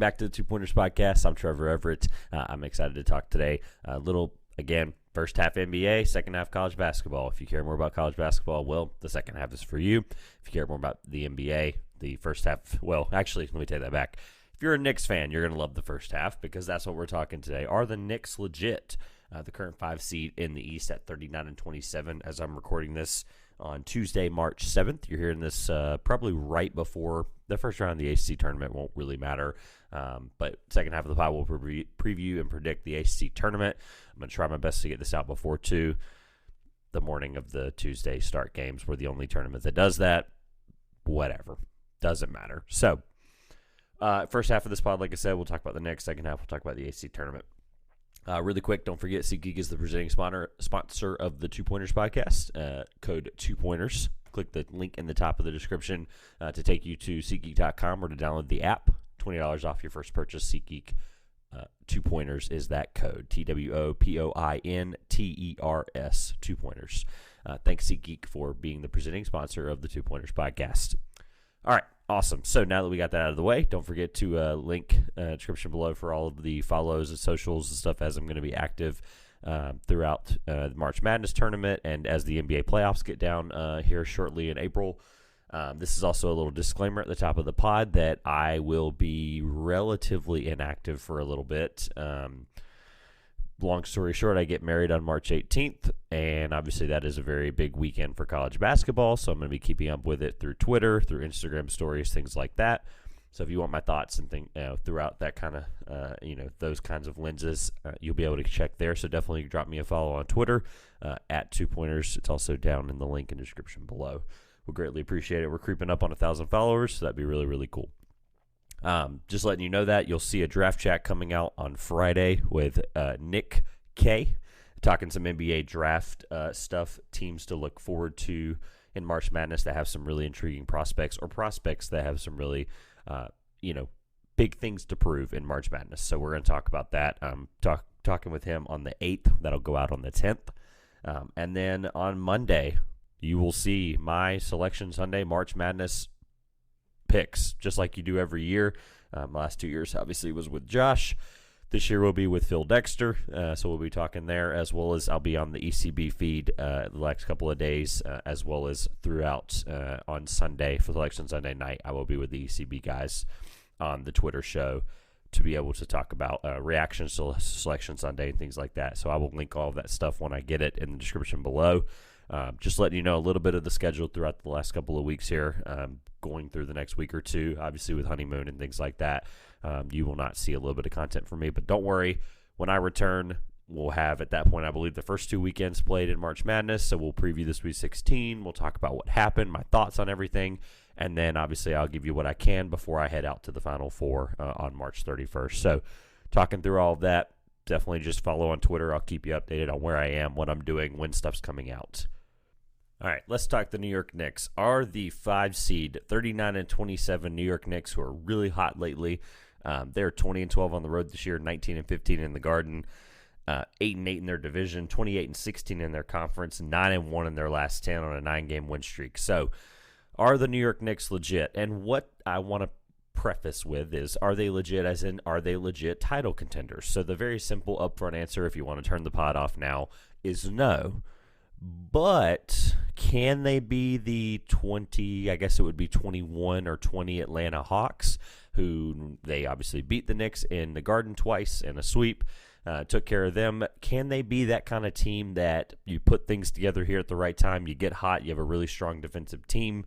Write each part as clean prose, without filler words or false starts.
back to the Two Pointers podcast. I'm Trevor Everett. I'm excited to talk today. Again, first half NBA, second half college basketball. If you care more about college basketball, well, the second half is for you. If you care more about the NBA, the first half, well, actually, let me take that back. If you're a Knicks fan, you're going to love the first half because that's what we're talking today. Are the Knicks legit? The current 5 seed in the East at 39-27 as I'm recording this on Tuesday, March 7th. You're hearing this probably right before the first round of the ACC tournament. Won't really matter. But second half of the pod, we'll preview and predict the ACC tournament. I'm going to try my best to get this out before the morning of the Tuesday start games. We're the only tournament that does that. Whatever. Doesn't matter. So, first half of this pod, like I said, we'll talk about the Knicks. Second half, we'll talk about the ACC tournament. Really quick, don't forget, SeatGeek is the presenting sponsor of the Two Pointers podcast. Code 2Pointers. Click the link in the top of the description to take you to SeatGeek.com or to download the app. $20 off your first purchase. SeatGeek 2 Pointers is that code. TWOPOINTERS 2 Pointers. Thanks, SeatGeek, for being the presenting sponsor of the Two Pointers podcast. All right, awesome. So now that we got that out of the way, don't forget to link description below for all of the follows and socials and stuff as I'm going to be active throughout the March Madness tournament and as the NBA playoffs get down here shortly in April. This is also a little disclaimer at the top of the pod that I will be relatively inactive for a little bit. Long story short, I get married on March 18th, and obviously that is a very big weekend for college basketball, so I'm going to be keeping up with it through Twitter, through Instagram stories, things like that. So if you want my thoughts and throughout that kind of, those kinds of lenses, you'll be able to check there. So definitely drop me a follow on Twitter at 2 Pointers. It's also down in the link in the description below. We'll greatly appreciate it. We're creeping up on 1,000 followers, so that'd be really, really cool. Just letting you know that you'll see a draft chat coming out on Friday with Nick K, talking some NBA draft stuff, teams to look forward to in March Madness that have some really intriguing prospects or prospects that have some really, big things to prove in March Madness. So we're going to talk about that. Talking with him on the 8th. That'll go out on the 10th. And then on Monday, you will see my Selection Sunday March Madness picks, just like you do every year. Last 2 years, obviously, was with Josh. This year will be with Phil Dexter, so we'll be talking there, as well as I'll be on the ECB feed the next couple of days, as well as throughout on Sunday for Selection Sunday night. I will be with the ECB guys on the Twitter show to be able to talk about reactions to Selection Sunday and things like that. So I will link all of that stuff when I get it in the description below. Just letting you know a little bit of the schedule throughout the last couple of weeks here, going through the next week or two, obviously with honeymoon and things like that. You will not see a little bit of content from me, but don't worry. When I return, we'll have at that point, I believe, the first 2 weekends played in March Madness. So we'll preview the Sweet 16. We'll talk about what happened, my thoughts on everything. And then obviously I'll give you what I can before I head out to the Final Four on March 31st. So talking through all of that, definitely just follow on Twitter. I'll keep you updated on where I am, what I'm doing, when stuff's coming out. All right, let's talk the New York Knicks. Are the 5 seed, 39-27 New York Knicks, who are really hot lately. They're 20-12 on the road this year, 19-15 in the Garden, 8-8 in their division, 28-16 in their conference, 9-1 in their last 10 on a 9-game win streak. So, are the New York Knicks legit? And what I want to preface with is, are they legit, as in, are they legit title contenders? So the very simple upfront answer, if you want to turn the pod off now, is no. But can they be the 20, I guess it would be 21 or 20 Atlanta Hawks, who they obviously beat the Knicks in the Garden twice in a sweep, took care of them. Can they be that kind of team that you put things together here at the right time, you get hot, you have a really strong defensive team?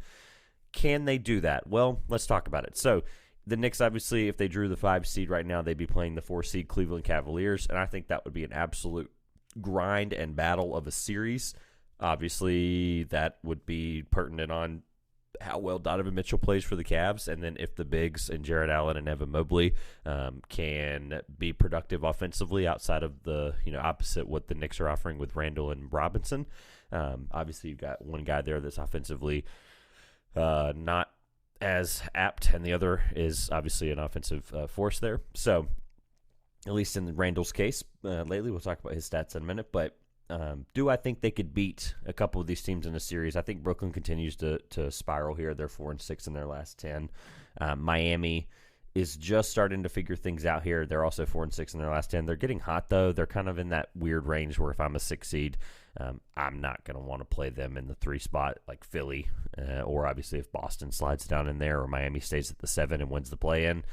Can they do that? Well, let's talk about it. So the Knicks, obviously, if they drew the 5 seed right now, they'd be playing the 4 seed Cleveland Cavaliers, and I think that would be an absolute grind and battle of a series. Obviously, that would be pertinent on how well Donovan Mitchell plays for the Cavs, and then if the bigs and Jarrett Allen and Evan Mobley can be productive offensively outside of the opposite what the Knicks are offering with Randall and Robinson. Obviously, you've got one guy there that's offensively not as apt, and the other is obviously an offensive force there. So, at least in Randall's case, lately, we'll talk about his stats in a minute, but do I think they could beat a couple of these teams in a series? I think Brooklyn continues to spiral here. They're 4-6 in their last 10. Miami is just starting to figure things out here. They're also 4-6 in their last 10. They're getting hot, though. They're kind of in that weird range where if I'm a 6 seed, I'm not going to want to play them in the 3 spot like Philly, or obviously if Boston slides down in there or Miami stays at the 7 and wins the play-in.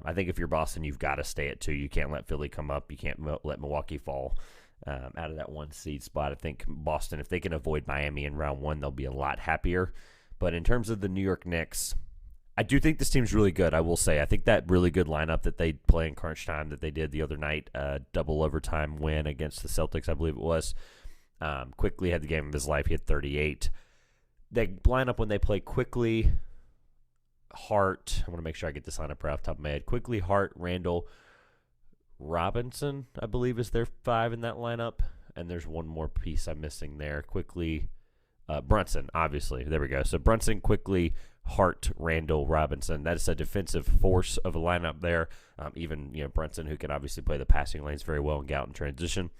I think if you're Boston, you've got to stay at 2. You can't let Philly come up. You can't let Milwaukee fall out of that 1 seed spot. I think Boston, if they can avoid Miami in round 1, they'll be a lot happier. But in terms of the New York Knicks, I do think this team's really good, I will say. I think that really good lineup that they play in crunch time that they did the other night, double overtime win against the Celtics, I believe it was. Quickly had the game of his life. He had 38. They line up when they play Quickly, Hart. I want to make sure I get this lineup right off the top of my head. Quickly, Hart, Randall, Robinson, I believe, is their 5 in that lineup. And there's one more piece I'm missing there. Quickly, Brunson, obviously. There we go. So Brunson, Quickly, Hart, Randall, Robinson. That is a defensive force of a lineup there. Even Brunson, who can obviously play the passing lanes very well and get out in transition.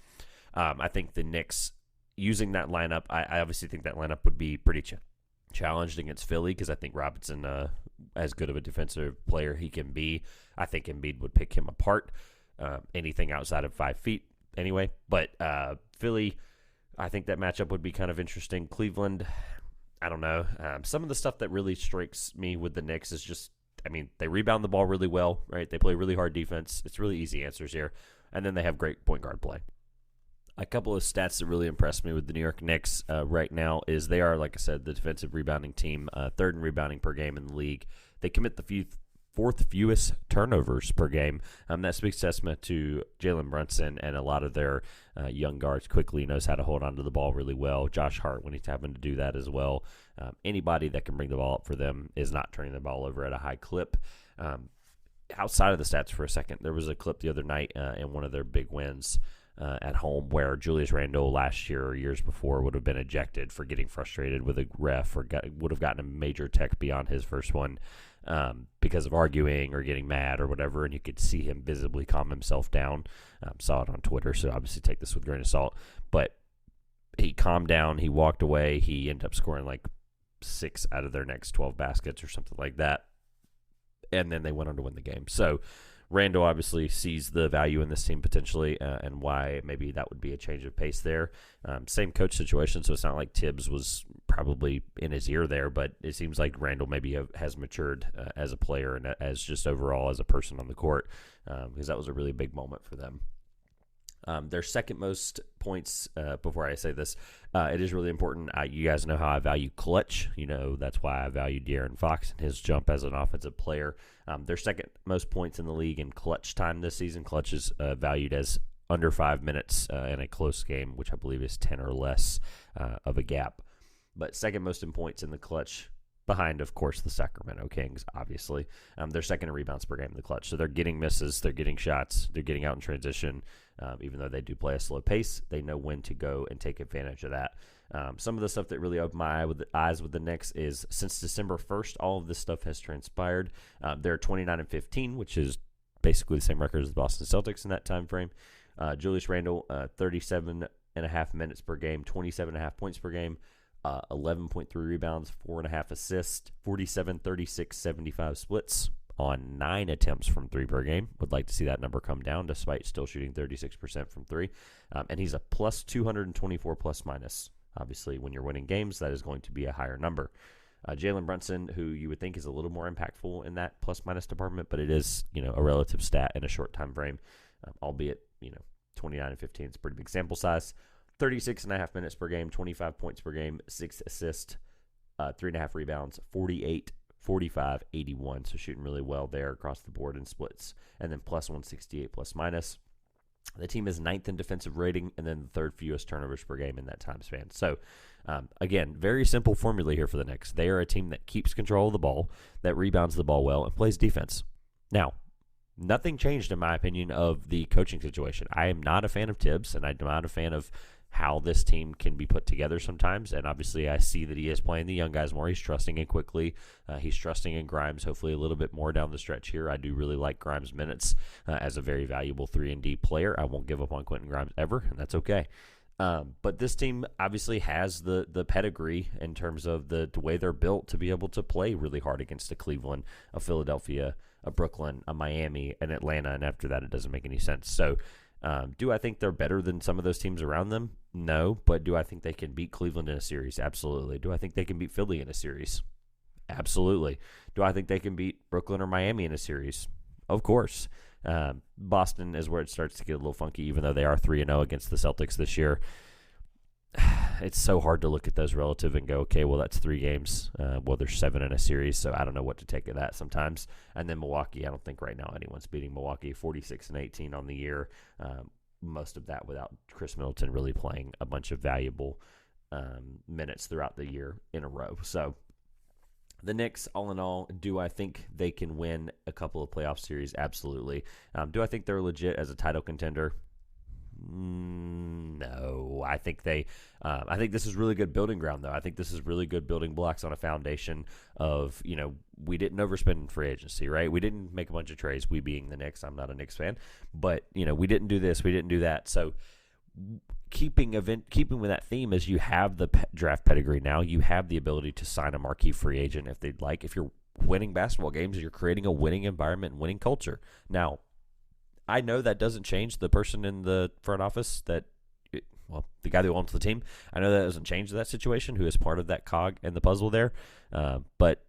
I think the Knicks, using that lineup, I obviously think that lineup would be pretty challenged against Philly because I think Robinson, as good of a defensive player he can be, I think Embiid would pick him apart. Anything outside of 5 feet anyway. But Philly, I think that matchup would be kind of interesting. Cleveland, I don't know. Some of the stuff that really strikes me with the Knicks is just, they rebound the ball really well, right? They play really hard defense. It's really easy answers here. And then they have great point guard play. A couple of stats that really impressed me with the New York Knicks right now is they are, like I said, the defensive rebounding team, 3rd in rebounding per game in the league. They commit the 4th fewest turnovers per game. That speaks testament to Jalen Brunson and a lot of their young guards. Quickly knows how to hold on to the ball really well. Josh Hart, when he's having to do that as well. Anybody that can bring the ball up for them is not turning the ball over at a high clip. Outside of the stats for a second, there was a clip the other night in one of their big wins at home where Julius Randle last year or years before would have been ejected for getting frustrated with a ref or would have gotten a major tech beyond his first one because of arguing or getting mad or whatever, and you could see him visibly calm himself down. Saw it on Twitter, so obviously take this with a grain of salt. But he calmed down, he walked away, he ended up scoring like 6 out of their next 12 baskets or something like that, and then they went on to win the game. So Randall obviously sees the value in this team potentially and why maybe that would be a change of pace there. Same coach situation, so it's not like Tibbs was probably in his ear there, but it seems like Randall maybe has matured as a player and as just overall as a person on the court because that was a really big moment for them. Their second most points, before I say this, it is really important. You guys know how I value clutch. That's why I value De'Aaron Fox and his jump as an offensive player. Their second most points in the league in clutch time this season. Clutch is valued as under 5 minutes in a close game, which I believe is 10 or less of a gap. But second most in points in the clutch, behind, of course, the Sacramento Kings, obviously. They're second in rebounds per game in the clutch. So they're getting misses, they're getting shots, they're getting out in transition. Even though they do play a slow pace, they know when to go and take advantage of that. Some of the stuff that really opened my eyes with the Knicks is since December 1st, all of this stuff has transpired. They're 29-15, which is basically the same record as the Boston Celtics in that time frame. Julius Randle, 37.5 minutes per game, 27.5 points per game. 11.3 rebounds, 4.5 assists, 47, 36, 75 splits on 9 attempts from 3 per game. Would like to see that number come down despite still shooting 36% from 3. And he's a plus 224 plus minus. Obviously, when you're winning games, that is going to be a higher number. Jalen Brunson, who you would think is a little more impactful in that plus minus department, but it is, a relative stat in a short time frame, albeit, 29-15 is a pretty big sample size. 36.5 minutes per game, 25 points per game, 6 assists, 3.5 rebounds, 48, 45, 81. So shooting really well there across the board in splits. And then plus 168 plus minus. The team is 9th in defensive rating and then the 3rd fewest turnovers per game in that time span. So, again, very simple formula here for the Knicks. They are a team that keeps control of the ball, that rebounds the ball well, and plays defense. Now, nothing changed in my opinion of the coaching situation. I am not a fan of Tibbs, and I'm not a fan of how this team can be put together sometimes. And obviously I see that he is playing the young guys more. He's trusting in Quickly. He's trusting in Grimes, hopefully a little bit more down the stretch here. I do really like Grimes' minutes as a very valuable 3-and-D player. I won't give up on Quentin Grimes ever, and that's okay. But this team obviously has the pedigree in terms of the way they're built to be able to play really hard against a Cleveland, a Philadelphia, a Brooklyn, a Miami, an Atlanta, and after that it doesn't make any sense. So do I think they're better than some of those teams around them? No, but do I think they can beat Cleveland in a series? Absolutely. Do I think they can beat Philly in a series? Absolutely. Do I think they can beat Brooklyn or Miami in a series? Of course. Boston is where it starts to get a little funky, even though they are 3-0 against the Celtics this year. It's so hard to look at those relative and go, okay, well, that's 3 games. Well, there's 7 in a series, so I don't know what to take of that sometimes. And then Milwaukee, I don't think right now anyone's beating Milwaukee, 46-18 on the year. Most of that without Chris Middleton really playing a bunch of valuable minutes throughout the year in a row. So the Knicks, all in all, do I think they can win a couple of playoff series? Absolutely. Do I think they're legit as a title contender? No. I think this is really good building ground, though. I think this is really good building blocks on a foundation of, we didn't overspend in free agency, right? We didn't make a bunch of trades, we being the Knicks. I'm not a Knicks fan, but, we didn't do this, we didn't do that. So keeping with that theme is you have the draft pedigree now. You have the ability to sign a marquee free agent if they'd like. If you're winning basketball games, you're creating a winning environment and winning culture. Now, I know that doesn't change the person in the front office the guy who owns the team. I know that doesn't change that situation, who is part of that cog in the puzzle there. But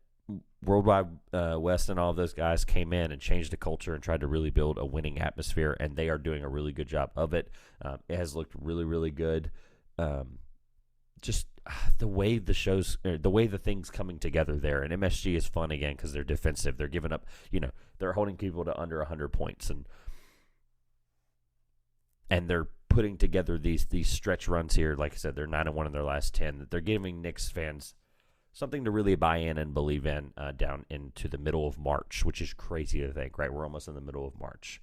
Worldwide West and all of those guys came in and changed the culture and tried to really build a winning atmosphere, and they are doing a really good job of it. It has looked really, really good. Just the way the things coming together there, and MSG is fun again because they're defensive. They're giving up, they're holding people to under 100 points, and they're putting together these stretch runs here. Like I said, they're 9-1 in their last 10. They're giving Knicks fans something to really buy in and believe in down into the middle of March, which is crazy to think, right? We're almost in the middle of March.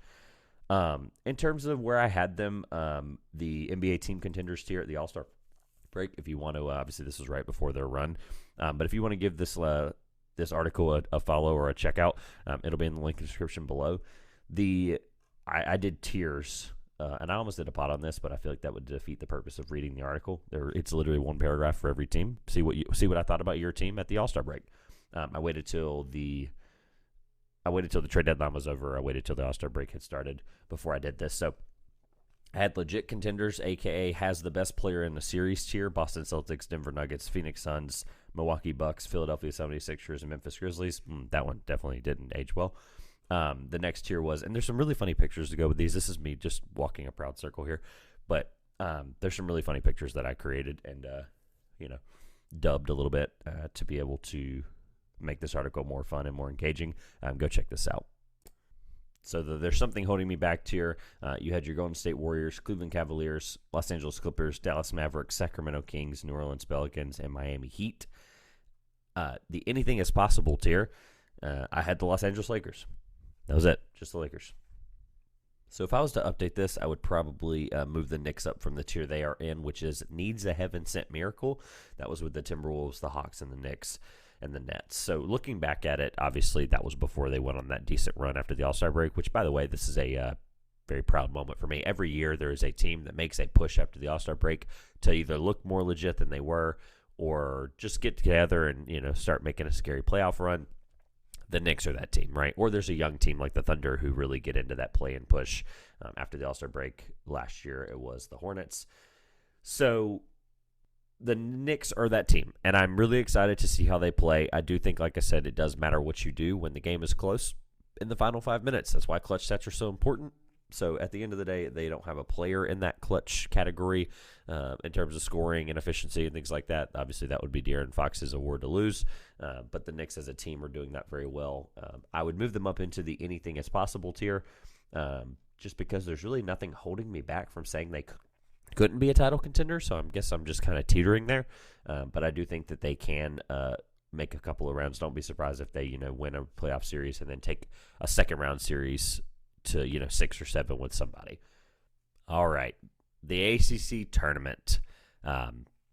In terms of where I had them, the NBA team contenders tier at the All-Star break, if you want to, obviously this was right before their run, but if you want to give this article a follow or a check out, it'll be in the link in the description below. I did tiers. And I almost did a pod on this, but I feel like that would defeat the purpose of reading the article. It's literally one paragraph for every team. See what I thought about your team at the All-Star break. I waited till the trade deadline was over. I waited till the All-Star break had started before I did this. So I had legit contenders, a.k.a. has the best player in the series tier: Boston Celtics, Denver Nuggets, Phoenix Suns, Milwaukee Bucks, Philadelphia 76ers, and Memphis Grizzlies. That one definitely didn't age well. The next tier was, and there's some really funny pictures to go with these. This is me just walking a proud circle here, but there's some really funny pictures that I created and, dubbed a little bit to be able to make this article more fun and more engaging. Go check this out. So there's something holding me back tier. You had your Golden State Warriors, Cleveland Cavaliers, Los Angeles Clippers, Dallas Mavericks, Sacramento Kings, New Orleans Pelicans, and Miami Heat. The anything is possible tier, I had the Los Angeles Lakers. That was it, just the Lakers. So if I was to update this, I would probably move the Knicks up from the tier they are in, which is needs a heaven-sent miracle. That was with the Timberwolves, the Hawks, and the Knicks, and the Nets. So looking back at it, obviously that was before they went on that decent run after the All-Star break, which, by the way, this is a very proud moment for me. Every year there is a team that makes a push after the All-Star break to either look more legit than they were or just get together and start making a scary playoff run. The Knicks are that team, right? Or there's a young team like the Thunder who really get into that play and push. After the All-Star break last year, it was the Hornets. So the Knicks are that team, and I'm really excited to see how they play. I do think, like I said, it does matter what you do when the game is close in the final 5 minutes. That's why clutch stats are so important. So at the end of the day, they don't have a player in that clutch category in terms of scoring and efficiency and things like that. Obviously, that would be De'Aaron Fox's award to lose. But the Knicks as a team are doing that very well. I would move them up into the anything is possible tier just because there's really nothing holding me back from saying they couldn't be a title contender. So I guess I'm just kind of teetering there. But I do think that they can make a couple of rounds. Don't be surprised if they win a playoff series and then take a second round series to 6 or 7 with somebody. All right, the ACC tournament.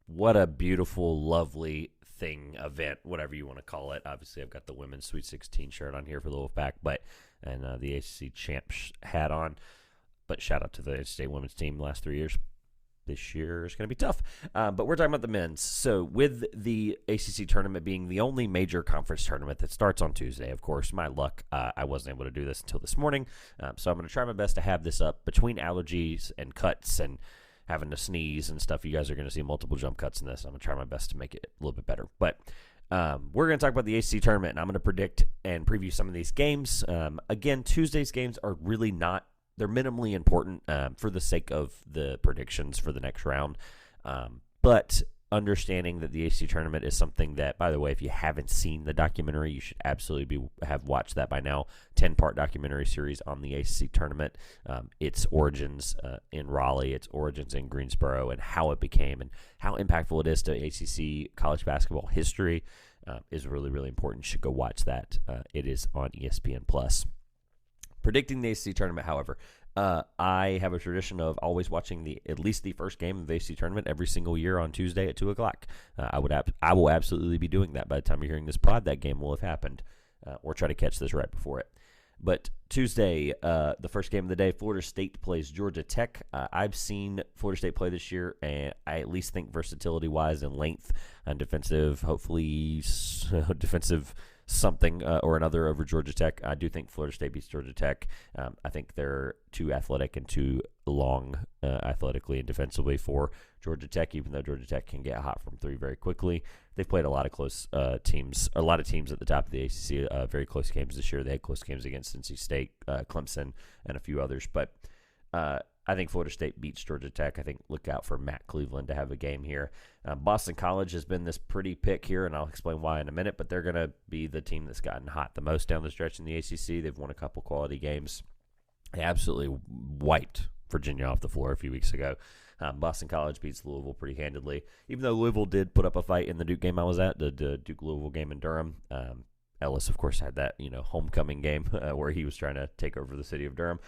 What a beautiful, lovely event, whatever you want to call it. Obviously, I've got the women's Sweet 16 shirt on here for the Wolfpack, and the ACC champ hat on. But shout out to the state women's team the last 3 years. this year is going to be tough. But we're talking about the men's. So with the ACC tournament being the only major conference tournament that starts on Tuesday, of course, my luck, I wasn't able to do this until this morning. So I'm going to try my best to have this up between allergies and cuts and having to sneeze and stuff. You guys are going to see multiple jump cuts in this. I'm going to try my best to make it a little bit better. But we're going to talk about the ACC tournament, and I'm going to predict and preview some of these games. Again, Tuesday's games are really not, they're minimally important for the sake of the predictions for the next round. But understanding that the ACC tournament is something that, by the way, if you haven't seen the documentary, you should absolutely have watched that by now. 10-part documentary series on the ACC tournament. Its origins in Raleigh, its origins in Greensboro, and how it became and how impactful it is to ACC college basketball history is really, really important. You should go watch that. It is on ESPN+. Predicting the ACC tournament, however, I have a tradition of always watching at least the first game of the ACC tournament every single year on Tuesday at 2 o'clock. I will absolutely be doing that by the time you're hearing this pod. That game will have happened, or try to catch this right before it. But Tuesday, the first game of the day, Florida State plays Georgia Tech. I've seen Florida State play this year, and I at least think versatility-wise and length and defensive, hopefully defensive something or another over Georgia Tech. I do think Florida State beats Georgia Tech. I think they're too athletic and too long athletically and defensively for Georgia Tech, even though Georgia Tech can get hot from three very quickly. They've played a lot of close teams, a lot of teams at the top of the ACC, very close games this year. They had close games against NC State, Clemson, and a few others. But I think Florida State beats Georgia Tech. I think look out for Matt Cleveland to have a game here. Boston College has been this pretty pick here, and I'll explain why in a minute, but they're going to be the team that's gotten hot the most down the stretch in the ACC. They've won a couple quality games. They absolutely wiped Virginia off the floor a few weeks ago. Boston College beats Louisville pretty handedly, even though Louisville did put up a fight in the Duke game I was at, the Duke-Louisville game in Durham. Ellis, of course, had that homecoming game where he was trying to take over the city of Durham.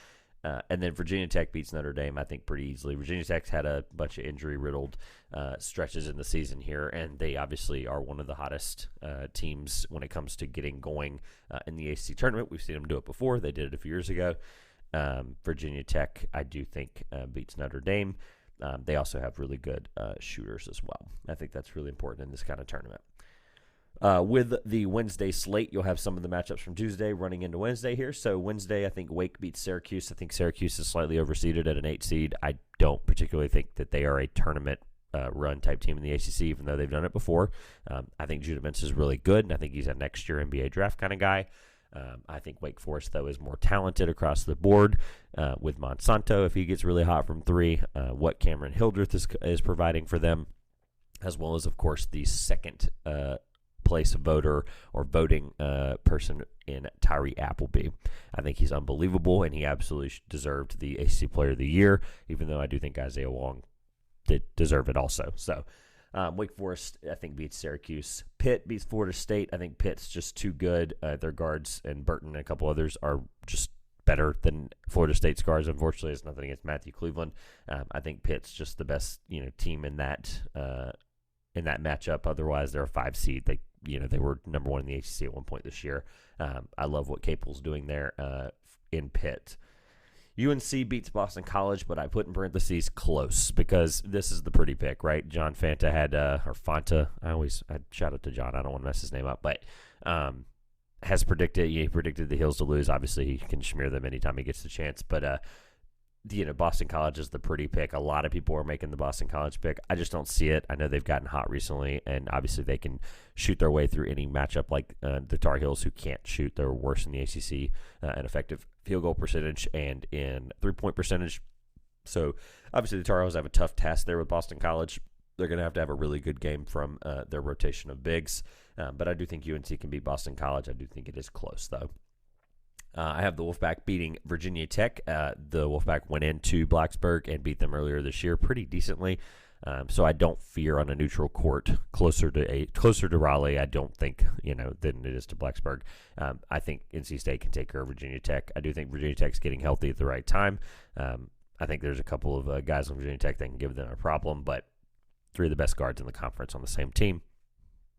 And then Virginia Tech beats Notre Dame, I think, pretty easily. Virginia Tech's had a bunch of injury-riddled stretches in the season here, and they obviously are one of the hottest teams when it comes to getting going in the ACC tournament. We've seen them do it before. They did it a few years ago. Virginia Tech, I do think, beats Notre Dame. They also have really good shooters as well. I think that's really important in this kind of tournament. With the Wednesday slate, you'll have some of the matchups from Tuesday running into Wednesday here. So Wednesday, I think Wake beats Syracuse. I think Syracuse is slightly overseeded at an 8 seed. I don't particularly think that they are a tournament run type team in the ACC, even though they've done it before. I think Judah Mintz is really good, and I think he's a next year NBA draft kind of guy. I think Wake Forest, though, is more talented across the board with Monsanto if he gets really hot from three, what Cameron Hildreth is providing for them, as well as, of course, the second place voter or voting person in Tyree Appleby. I think he's unbelievable, and he absolutely deserved the ACC Player of the Year, even though I do think Isaiah Wong did deserve it also. So Wake Forest, I think, beats Syracuse. Pitt beats Florida State. I think Pitt's just too good. Their guards and Burton and a couple others are just better than Florida State's guards. Unfortunately, it's nothing against Matthew Cleveland. I think Pitt's just the best team in that matchup. Otherwise, they're a 5 seed. They were number 1 in the ACC at one point this year. I love what Capel's doing there in Pitt. UNC beats Boston College, but I put in parentheses close because this is the pretty pick, right? John Fanta had, or Fanta, I shout out to John, I don't want to mess his name up, but has predicted, he predicted the Heels to lose. Obviously, he can smear them anytime he gets the chance, but Boston College is the pretty pick. A lot of people are making the Boston College pick. I just don't see it. I know they've gotten hot recently, and obviously they can shoot their way through any matchup like the Tar Heels, who can't shoot. They're worse in the ACC in effective field goal percentage and in three-point percentage. So obviously the Tar Heels have a tough task there with Boston College. They're going to have a really good game from their rotation of bigs. But I do think UNC can beat Boston College. I do think it is close, though. I have the Wolfpack beating Virginia Tech. The Wolfpack went into Blacksburg and beat them earlier this year pretty decently. So I don't fear on a neutral court closer to Raleigh. I don't think than it is to Blacksburg. I think NC State can take care of Virginia Tech. I do think Virginia Tech's getting healthy at the right time. I think there's a couple of guys on Virginia Tech that can give them a problem, but 3 of the best guards in the conference on the same team.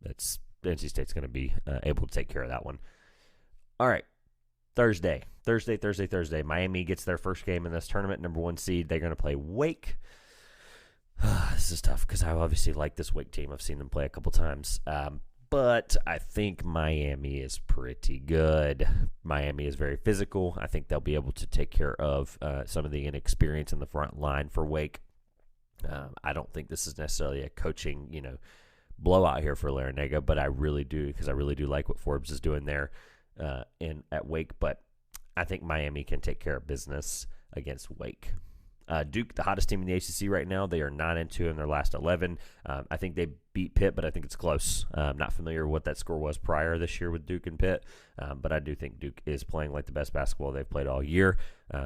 NC State's going to be able to take care of that one. All right. Thursday. Miami gets their first game in this tournament, number 1 seed. They're going to play Wake. This is tough because I obviously like this Wake team. I've seen them play a couple times. But I think Miami is pretty good. Miami is very physical. I think they'll be able to take care of some of the inexperience in the front line for Wake. I don't think this is necessarily a coaching, blowout here for Larranaga, but I really do, because I really do like what Forbes is doing there at Wake. But I think Miami can take care of business against Wake. Duke, the hottest team in the ACC right now, they are 9-2 in their last 11. I think they beat Pitt, but I think it's close. I'm not familiar with what that score was prior this year with Duke and Pitt, but I do think Duke is playing like the best basketball they've played all year.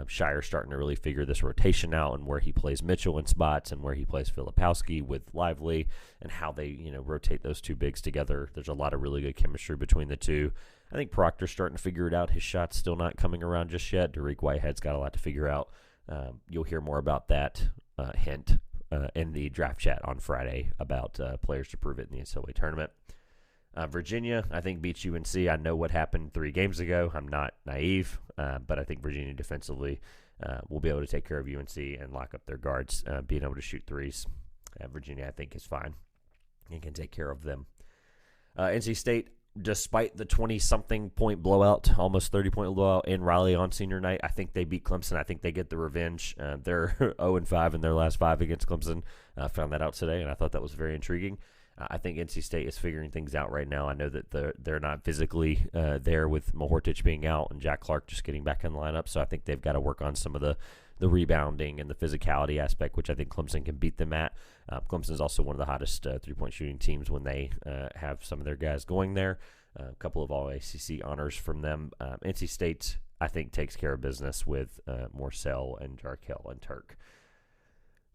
Shire's starting to really figure this rotation out and where he plays Mitchell in spots and where he plays Filipowski with Lively and how they rotate those two bigs together. There's a lot of really good chemistry between the two. I think Proctor's starting to figure it out. His shot's still not coming around just yet. Derek Whitehead's got a lot to figure out. You'll hear more about that hint in the draft chat on Friday about players to prove it in the NCAA tournament. Virginia, I think, beats UNC. I know what happened 3 games ago. I'm not naive, but I think Virginia defensively will be able to take care of UNC and lock up their guards, being able to shoot threes. Virginia, I think, is fine and can take care of them. NC State, despite the 20-something point blowout, almost 30-point blowout in Raleigh on senior night, I think they beat Clemson. I think they get the revenge. They're 0-5 in their last 5 against Clemson. I found that out today, and I thought that was very intriguing. I think NC State is figuring things out right now. I know that they're not physically there with Mahortich being out and Jack Clark just getting back in the lineup, so I think they've got to work on some of the rebounding and the physicality aspect, which I think Clemson can beat them at. Clemson is also one of the hottest three-point shooting teams when they have some of their guys going there. A couple of all-ACC honors from them. NC State, I think, takes care of business with Morcell and Jarkel and Turk.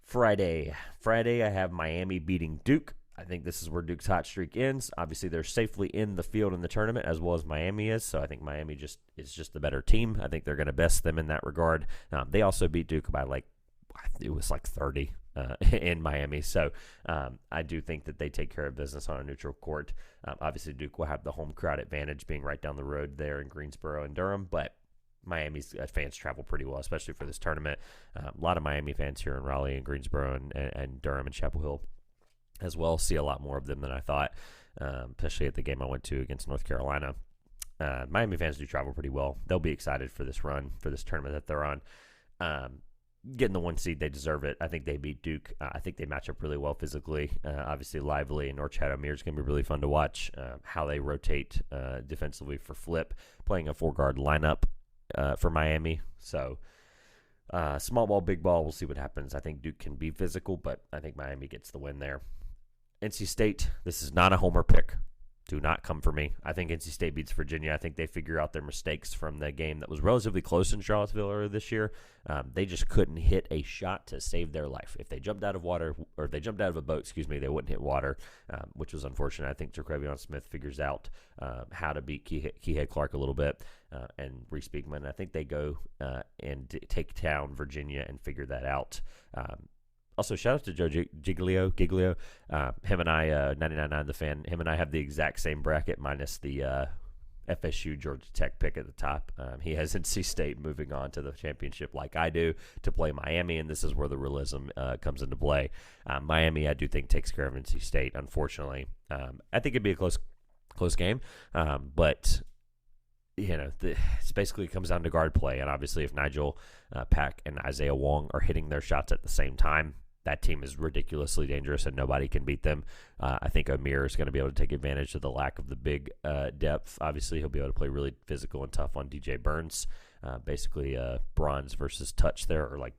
Friday, I have Miami beating Duke. I think this is where Duke's hot streak ends. Obviously, they're safely in the field in the tournament, as well as Miami is, so I think Miami is just the better team. I think they're going to best them in that regard. They also beat Duke by it was 30 in Miami, so I do think that they take care of business on a neutral court. Obviously, Duke will have the home crowd advantage being right down the road there in Greensboro and Durham, but Miami's fans travel pretty well, especially for this tournament. A lot of Miami fans here in Raleigh and Greensboro and Durham and Chapel Hill as well. See a lot more of them than I thought, especially at the game I went to against North Carolina. Miami fans do travel pretty well. They'll be excited for this run, for this tournament that they're on. Getting the 1 seed, they deserve it. I think they beat Duke. I think they match up really well physically. Obviously, Lively and Norchad Amir is going to be really fun to watch. How they rotate defensively for Flip, playing a 4-guard lineup for Miami. So, small ball, big ball, we'll see what happens. I think Duke can be physical, but I think Miami gets the win there. NC State, this is not a homer pick. Do not come for me. I think NC State beats Virginia. I think they figure out their mistakes from the game that was relatively close in Charlottesville earlier this year. They just couldn't hit a shot to save their life. If they jumped out of water, or if they jumped out of a boat, they wouldn't hit water, which was unfortunate. I think Terquavion Smith figures out how to beat Keyhead Clark a little bit, and Reese Beekman. I think they go and take down Virginia and figure that out. Also, shout out to Joe Giglio. Him and I, 99.9 The Fan, him and I have the exact same bracket minus the FSU Georgia Tech pick at the top. He has NC State moving on to the championship like I do to play Miami, and this is where the realism comes into play. Miami, I do think, takes care of NC State, unfortunately. I think it'd be a close game, but it basically comes down to guard play, and obviously if Nigel Pack and Isaiah Wong are hitting their shots at the same time, that team is ridiculously dangerous and nobody can beat them. I think Amir is going to be able to take advantage of the lack of the big depth. Obviously, he'll be able to play really physical and tough on DJ Burns. Basically, bronze versus touch there, or I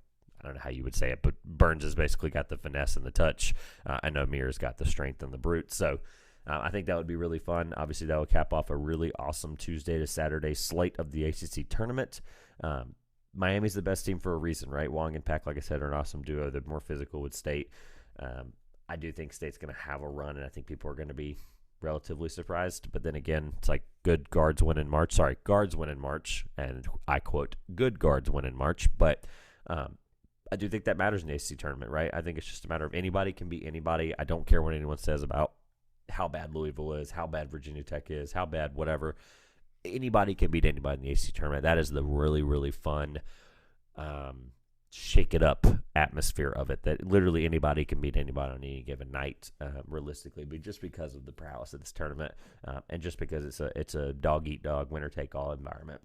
don't know how you would say it, but Burns has basically got the finesse and the touch, and Amir's got the strength and the brute. So I think that would be really fun. Obviously, that will cap off a really awesome Tuesday to Saturday slate of the ACC tournament. Miami's the best team for a reason, right? Wong and Pack, like I said, are an awesome duo. They're more physical with State. I do think State's going to have a run, and I think people are going to be relatively surprised. But then again, it's like guards win in March, and I quote, good guards win in March. But I do think that matters in the ACC tournament, right? I think it's just a matter of anybody can beat anybody. I don't care what anyone says about how bad Louisville is, how bad Virginia Tech is, how bad whatever. Anybody can beat anybody in the ACC tournament. That is the really, really fun shake it up atmosphere of it, that literally anybody can beat anybody on any given night, realistically, but just because of the prowess of this tournament, and just because it's a dog-eat-dog, winner-take-all environment.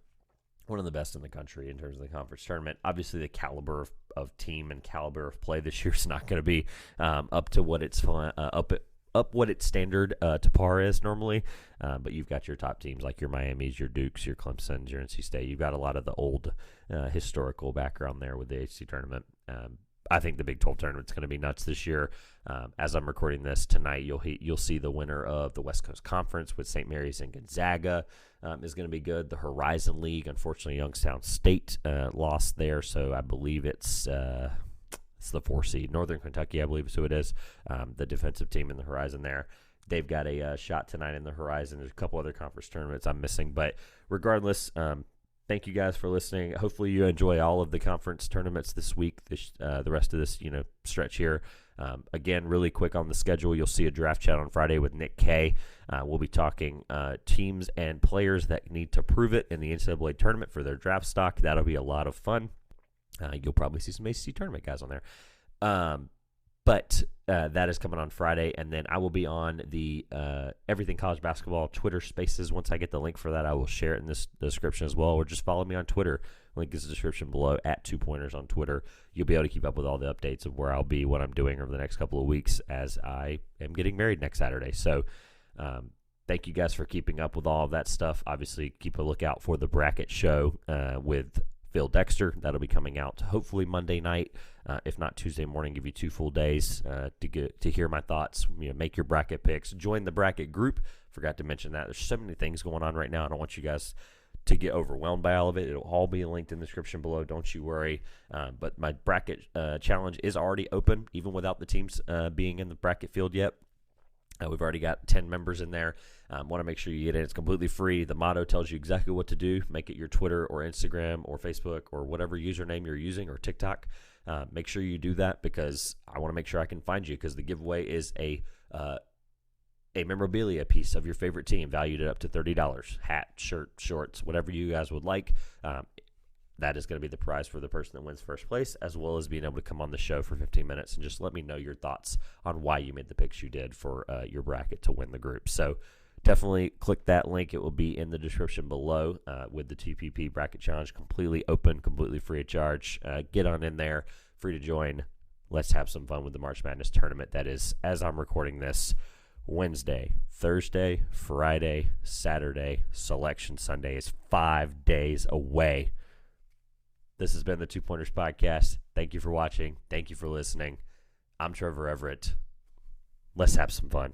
One of the best in the country in terms of the conference tournament. Obviously, the caliber of team and caliber of play this year is not going to be up to what it's up what its standard to par is normally, but you've got your top teams like your Miamis, your Dukes, your Clemsons, your NC State. You've got a lot of the old historical background there with the ACC tournament. I think the Big 12 tournament's going to be nuts this year. As I'm recording this tonight, you'll see the winner of the West Coast Conference with St. Mary's and Gonzaga is going to be good. The Horizon League, unfortunately, Youngstown State lost there, so I believe it's the 4 seed. Northern Kentucky, I believe is who it is, the defensive team in the Horizon there. They've got a shot tonight in the Horizon. There's a couple other conference tournaments I'm missing, but regardless, thank you guys for listening. Hopefully you enjoy all of the conference tournaments this week, the rest of this stretch here. Again, really quick on the schedule, you'll see a draft chat on Friday with Nick K. We'll be talking teams and players that need to prove it in the NCAA tournament for their draft stock. That'll be a lot of fun. You'll probably see some ACC tournament guys on there. But that is coming on Friday, and then I will be on the Everything College Basketball Twitter Spaces. Once I get the link for that, I will share it in this description as well, or just follow me on Twitter. Link is in the description below, at 2pointers on Twitter. You'll be able to keep up with all the updates of where I'll be, what I'm doing over the next couple of weeks, as I am getting married next Saturday. So thank you guys for keeping up with all of that stuff. Obviously, keep a lookout for the bracket show with Phil Dexter. That'll be coming out hopefully Monday night, if not Tuesday morning. Give you 2 full days to hear my thoughts. Make your bracket picks. Join the bracket group. Forgot to mention that. There's so many things going on right now. I don't want you guys to get overwhelmed by all of it. It'll all be linked in the description below. Don't you worry. But my bracket challenge is already open, even without the teams being in the bracket field yet. We've already got 10 members in there. Want to make sure you get in. It's completely free. The motto tells you exactly what to do. Make it your Twitter or Instagram or Facebook or whatever username you're using, or TikTok. Make sure you do that, because I want to make sure I can find you, because the giveaway is a memorabilia piece of your favorite team valued at up to $30. Hat, shirt, shorts, whatever you guys would like. That is going to be the prize for the person that wins first place, as well as being able to come on the show for 15 minutes and just let me know your thoughts on why you made the picks you did for your bracket to win the group. So definitely click that link. It will be in the description below with the TPP Bracket Challenge. Completely open, completely free of charge. Get on in there, free to join. Let's have some fun with the March Madness tournament. That is, as I'm recording this, Wednesday, Thursday, Friday, Saturday. Selection Sunday is 5 days away. This has been the 2-Pointers Podcast. Thank you for watching. Thank you for listening. I'm Trevor Everett. Let's have some fun.